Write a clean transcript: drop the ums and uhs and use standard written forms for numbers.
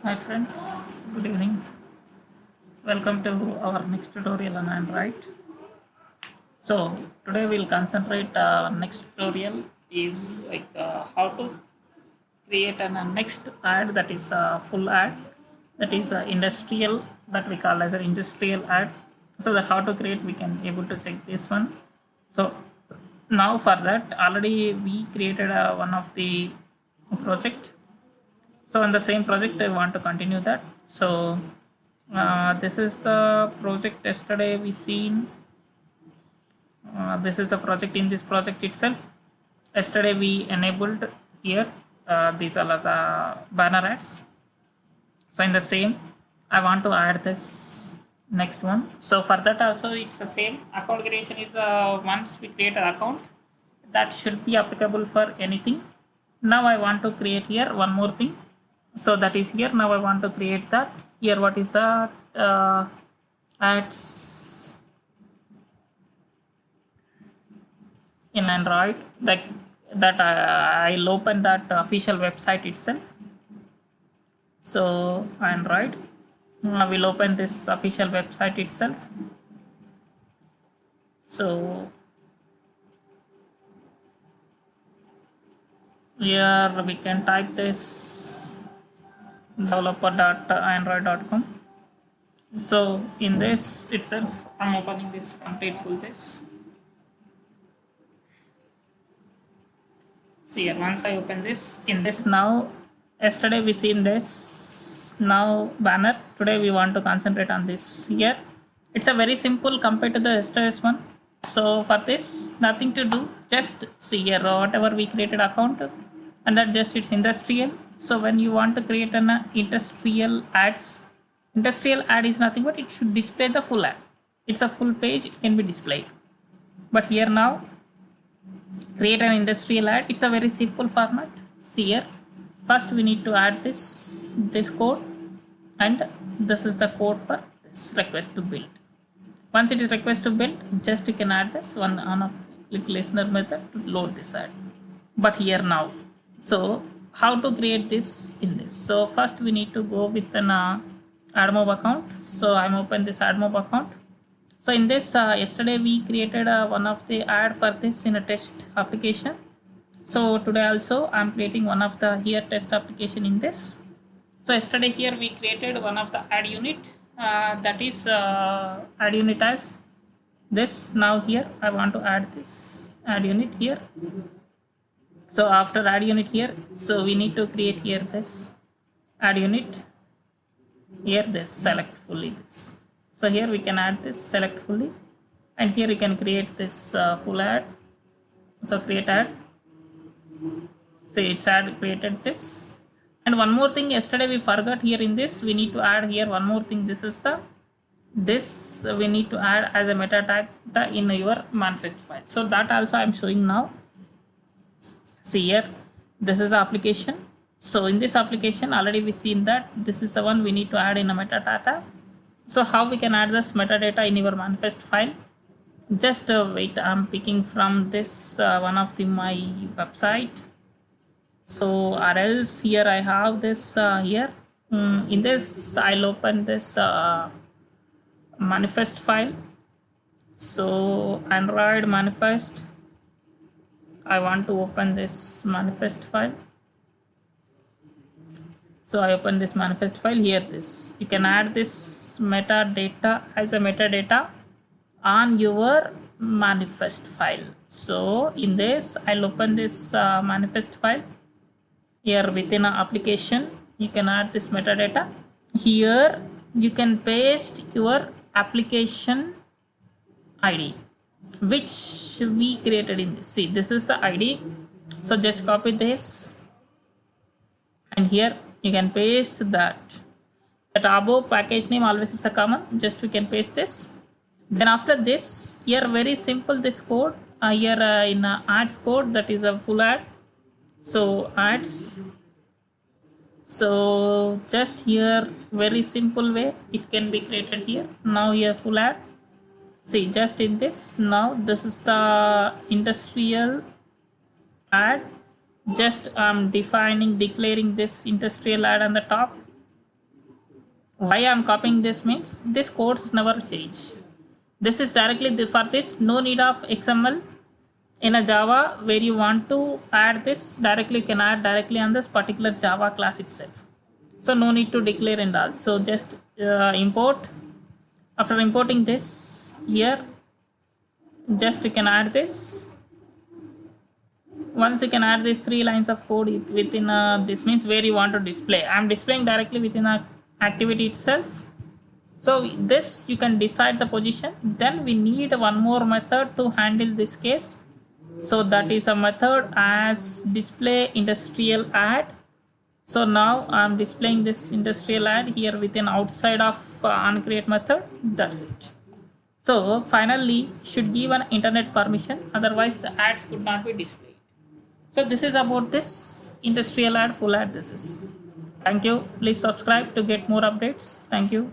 Hi friends, good evening. Welcome to our next tutorial on Android. So today we'll concentrate. Next tutorial is how to create an next ad, that is a full ad, that is industrial, that we call as an industrial ad. So that how to create, we can able to check this one. So now for that already we created one of the project. So in the same project I want to continue that. So this is the project yesterday we seen. This is a project. In this project itself, yesterday we enabled here. These are the banner ads. So in the same I want to add this next one. So for that also it's the same. Account creation is once we create an account, that should be applicable for anything. Now I want to create here one more thing. So that is here. Now I want to create that here. What is that? Ads in Android. That I'll open that official website itself. So Android, I will open this official website itself. So here we can type this developer.android.com. So in this itself I'm opening this complete full this. See here, once I open this, in this now, yesterday we seen this now banner. Today we want to concentrate on this here. It's a very simple compared to the yesterday's one. So for this, nothing to do. Just see here whatever we created account, and that just it's industrial. So when you want to create an industrial ads, industrial ad is nothing but it should display the full ad. It's a full page, it can be displayed. But here now, create an industrial ad. It's a very simple format. See here, first we need to add this code, and this is the code for this request to build. Once it is request to build, just you can add this one on a click listener method to load this ad. But here now, so how to create this in this? So first we need to go with an AdMob account. So I'm open this AdMob account. So in this yesterday we created one of the ad for this in a test application. So today also I'm creating one of the here test application in this. So yesterday here we created one of the ad unit, that is ad unit as this. Now here I want to add this ad unit here. So after ad unit here, so we need to create here this ad unit here, this select fully this. So here we can add this select fully, and here we can create this full ad. So create ad. So it's ad created this. And one more thing yesterday we forgot here in this, we need to add here one more thing. This is the this we need to add as a meta tag in your manifest file. So that also I'm showing now. See here, this is the application. So in this application already we seen that this is the one we need to add in a metadata. So how we can add this metadata in your manifest file? Just wait, I'm picking from this one of the my website. So or else here I have this here. In this I'll open this manifest file. So Android manifest, I want to open this manifest file. So I open this manifest file here. This you can add this metadata as a metadata on your manifest file. So in this I'll open this manifest file here. Within an application you can add this metadata. Here you can paste your application ID which we created in this. See, this is the ID. So just copy this, and here you can paste that. That above package name always it's a common. Just we can paste this. Then after this, here very simple this code here in ads code, that is a full ad. So ads. So just here very simple way it can be created here. Now here full ad. See, just in this, now this is the industrial ad. Just declaring this industrial ad on the top. why I'm copying this means this codes never change. This is directly for this, no need of XML. In a Java where you want to add this directly, you can add directly on this particular Java class itself, so no need to declare and all. So just import. After importing this here, just you can add this. Once you can add these 3 lines of code within this means where you want to display. I'm displaying directly within a activity itself. So this you can decide the position. Then we need one more method to handle this case. So that is a method as display industrial add. So now I'm displaying this industrial add here within outside of onCreate method. That's it. So finally should give an internet permission, otherwise the ads could not be displayed. So this is about this industrial add, full add. This is. Thank you. Please subscribe to get more updates. Thank you.